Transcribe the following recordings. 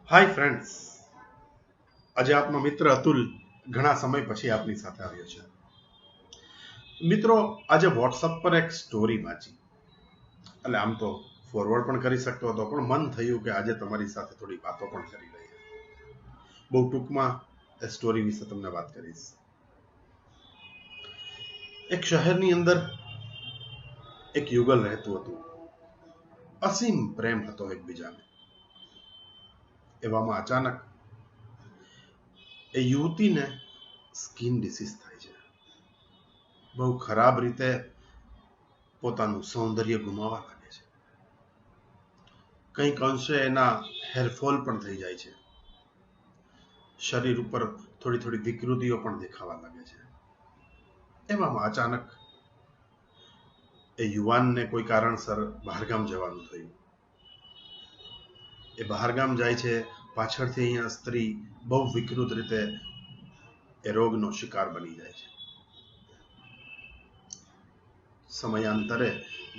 Hi friends, આજે આપનો મિત્ર અતુલ ઘણા સમય પછી આપની સાથે આવ્યો છે. મિત્રો, આજે વોટ્સઅપ પર એક સ્ટોરી વાંચી, એટલે આમ તો ફોરવર્ડ પણ કરી શકતો હતો, પણ મન થયું કે આજે તમારી સાથે થોડી વાતો પણ કરી લઈએ. બહુ ટૂંકમાં એ સ્ટોરી વિશે તમને વાત કરીશ. એક શહેરની અંદર એક યુગલ રહેતું હતું. અસીમ પ્રેમ હતો એકબીજાને. એવામાં અચાનક એ યુવતીને સ્કિન ડિસીઝ થાય છે. બહુ ખરાબ રીતે પોતાનું સૌંદર્ય ગુમાવવા લાગે છે. કંઈક અંશે એના હેરફોલ પણ થઈ જાય છે. શરીર ઉપર થોડી થોડી વિકૃતિઓ પણ દેખાવા લાગે છે. એવામાં અચાનક એ યુવાનને કોઈ કારણસર બહારગામ જવાનું થયું. એ બહારગામ જાય છે. પાછળથી અહીંયા સ્ત્રી બહુ વિકૃત રીતે એ રોગનો શિકાર બની જાય છે. સમયાંતરે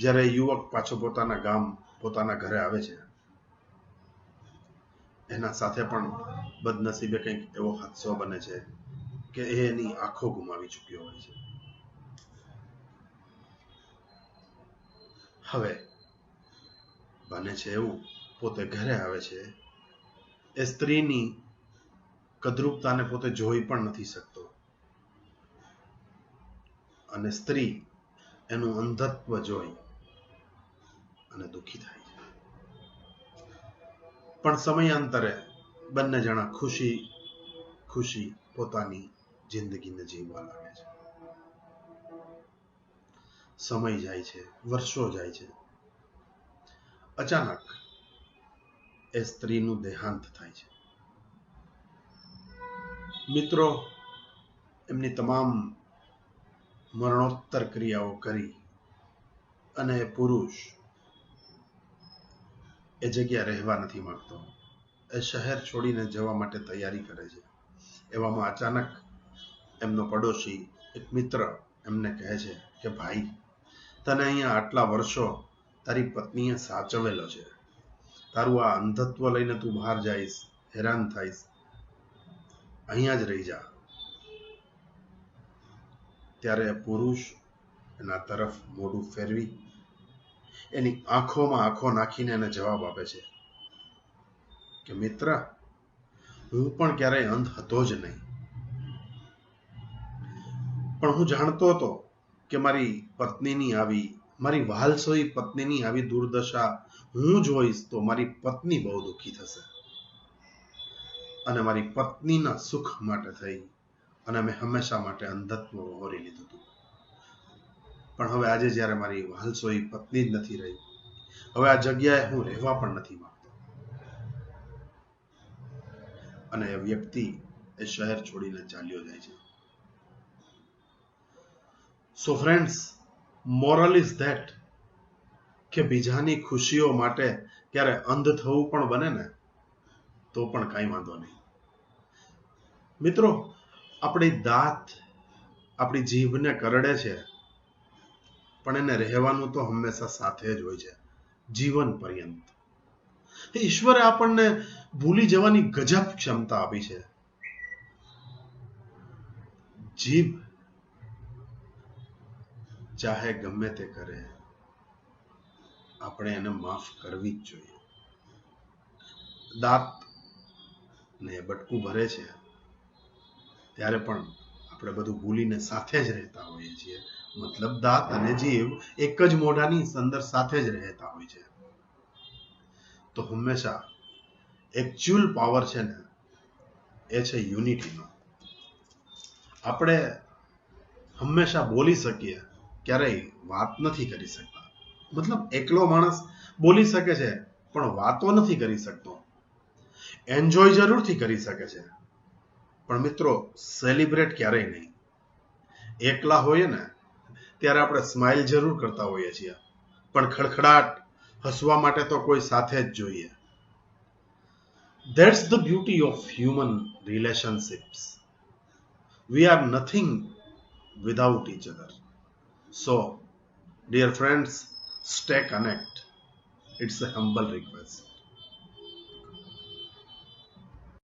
જ્યારે યુવક પાછો પોતાના ગામ પોતાના ઘરે આવે છે, એના સાથે પણ બદનસીબે કંઈક એવો હાદસો બને છે કે એ એની આંખો ગુમાવી ચૂક્યો હોય છે. હવે બને છે એવું, પોતે ઘરે આવે છે. એ સ્ત્રીની કદરૂપતાને પોતે જોઈ પણ નથી શકતો, અને સ્ત્રી એનું અંધત્વ જોઈ અને દુઃખી થાય છે. પણ સમયાંતરે બંને જણા ખુશી ખુશી પોતાની જિંદગીને જીવવા લાગે છે. સમય જાય છે, વર્ષો જાય છે. અચાનક એ સ્ત્રીનું દેહાંત થાય છે. મિત્રો એમની તમામ મરણોત્તર ક્રિયાઓ કરી અને પુરુષ એ જગ્યા રહેવા નથી માંગતો. એ શહેર છોડીને જવા માટે તૈયારી કરે છે. એવામાં અચાનક એમનો પડોશી એક મિત્ર એમને કહે છે કે ભાઈ, તને અહીંયા આટલા વર્ષો તારી પત્નીએ સાચવેલો છે. તારું આ અંધત્વ લઈને તું બહાર જઈશ, હેરાન થઈશ, અહીંયા જ રહી જા. ત્યારે પુરુષ એના તરફ મોઢું ફેરવી એની આંખોમાં આંખો નાખીને એને જવાબ આપે છે કે મિત્ર, હું પણ ક્યારેય અંધ હતો જ નહીં, પણ હું જાણતો હતો કે મારી પત્નીની મારી વહાલસોઈ પત્નીની આવી દુર્દશા હું જોઈશ તો મારી પત્ની બહુ દુઃખી થશે, અને મારી પત્નીના સુખ માટે થઈ અને મેં હંમેશા માટે અંધત્વ વહોરી લીધું હતું. પણ હવે આજે જ્યારે મારી વહાલસોઈ પત્ની જ નથી રહી, હવે આ જગ્યાએ હું રહેવા પણ નથી માંગતો. અને એ વ્યક્તિ એ શહેર છોડીને ચાલ્યો જાય છે. So friends, moral is that કે બીજાની ખુશીઓ માટે ક્યારે અંધ થવું પણ બને ને તો પણ કાંઈ વાંધો નહીં. મિત્રો, આપણી દાંત આપણી જીભને કરડે છે, પણ એને રહેવાનું તો હંમેશા સાથે જ હોય છે, જીવન પર્યંત. ઈશ્વરે આપણને ભૂલી જવાની ગજબ ક્ષમતા આપી છે. જીભ ચાહે ગમે તે કરે, આપણે એને માફ કરવી જ જોઈએ. દાંત ને બટકું ભરે છે ત્યારે પણ આપણે બધું ભૂલીને સાથે જ રહેતા હોઈએ છીએ. મતલબ દાંત અને જીભ એક જ મોઢાની અંદર સાથે જ રહેતા હોય છે. તો હંમેશા એકચ્યુઅલ પાવર છે ને, એ છે યુનિટીનો. આપણે હંમેશા બોલી શકીએ, ક્યારેય વાત નથી કરી શકતા. મતલબ એકલો માણસ બોલી શકે છે પણ વાતો નથી કરી શકતો. એન્જોય જરૂરથી કરી શકે છે, પણ મિત્રો સેલિબ્રેટ ક્યારેય નહીં. એકલા હોઈએ ને ત્યારે આપણે સ્માઇલ જરૂર કરતા હોઈએ છીએ, પણ ખડખડાટ હસવા માટે તો કોઈ સાથે જ જોઈએ. That's the beauty of human relationships. We are nothing without each other. So, dear friends, stay connected. It's a humble request.